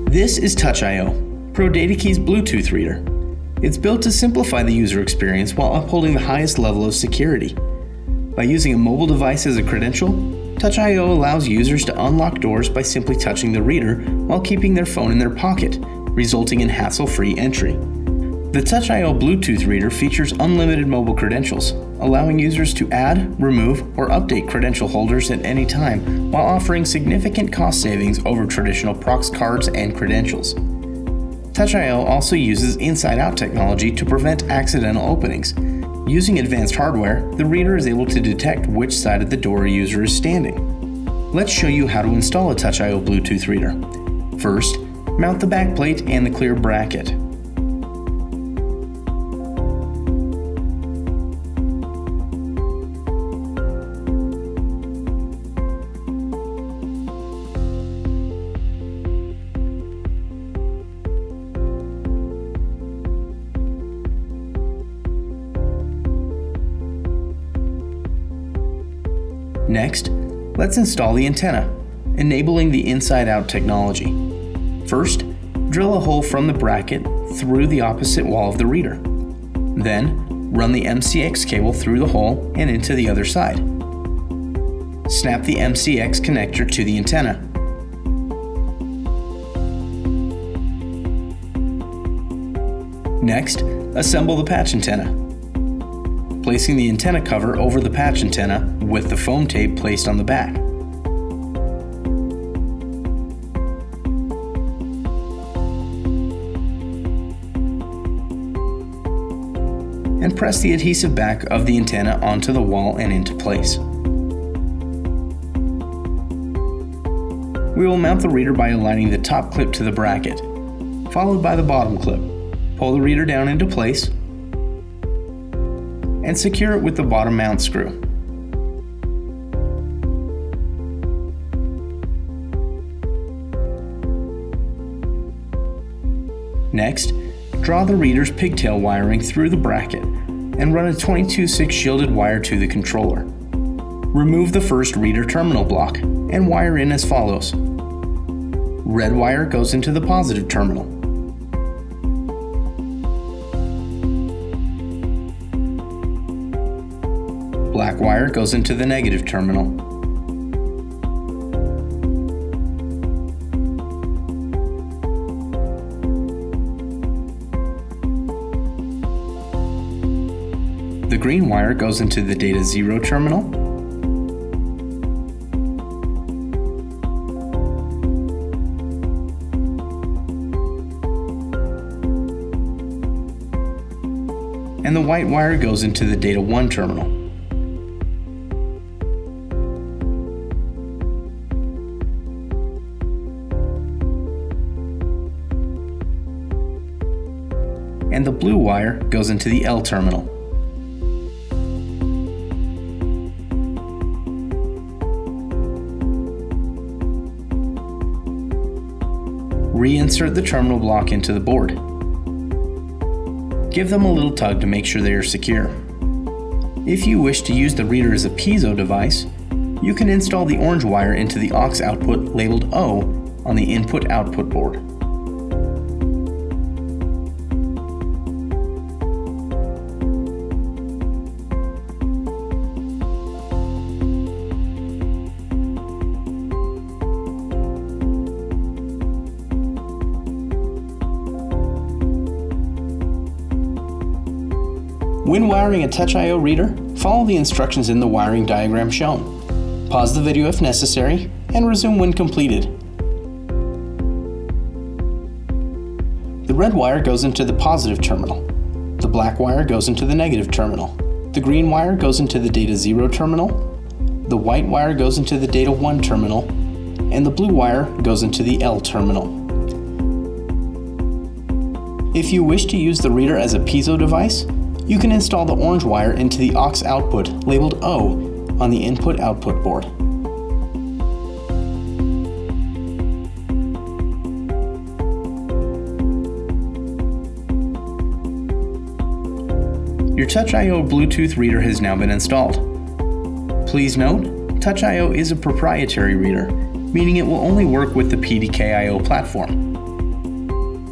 This is Touch.io, ProDataKey's Bluetooth reader. It's built to simplify the user experience while upholding the highest level of security. By using a mobile device as a credential, Touch.io allows users to unlock doors by simply touching the reader while keeping their phone in their pocket, resulting in hassle-free entry. The Touch.io Bluetooth reader features unlimited mobile credentials, allowing users to add, remove, or update credential holders at any time while offering significant cost savings over traditional Prox cards and credentials. Touch.io also uses inside-out technology to prevent accidental openings. Using advanced hardware, the reader is able to detect which side of the door a user is standing. Let's show you how to install a Touch.io Bluetooth reader. First, mount the back plate and the clear bracket. Next, let's install the antenna, enabling the inside-out technology. First, drill a hole from the bracket through the opposite wall of the reader. Then, run the MCX cable through the hole and into the other side. Snap the MCX connector to the antenna. Next, assemble the patch antenna, placing the antenna cover over the patch antenna with the foam tape placed on the back. And press the adhesive back of the antenna onto the wall and into place. We will mount the reader by aligning the top clip to the bracket, followed by the bottom clip. Pull the reader down into place and secure it with the bottom mount screw. Next, draw the reader's pigtail wiring through the bracket and run a 22/6 shielded wire to the controller. Remove the first reader terminal block and wire in as follows. Red wire goes into the positive terminal. Black wire goes into the negative terminal. The green wire goes into the data 0 terminal. And the white wire goes into the data 1 terminal. And the blue wire goes into the L terminal. Reinsert the terminal block into the board. Give them a little tug to make sure they are secure. If you wish to use the reader as a piezo device, you can install the orange wire into the aux output labeled O on the input-output board. When wiring a Touch.io reader, follow the instructions in the wiring diagram shown. Pause the video if necessary, and resume when completed. The red wire goes into the positive terminal. The black wire goes into the negative terminal. The green wire goes into the data 0 terminal. The white wire goes into the data 1 terminal. And the blue wire goes into the L terminal. If you wish to use the reader as a piezo device, you can install the orange wire into the aux output labeled O on the input-output board. Your Touch.io Bluetooth reader has now been installed. Please note, Touch.io is a proprietary reader, meaning it will only work with the PDK.io platform.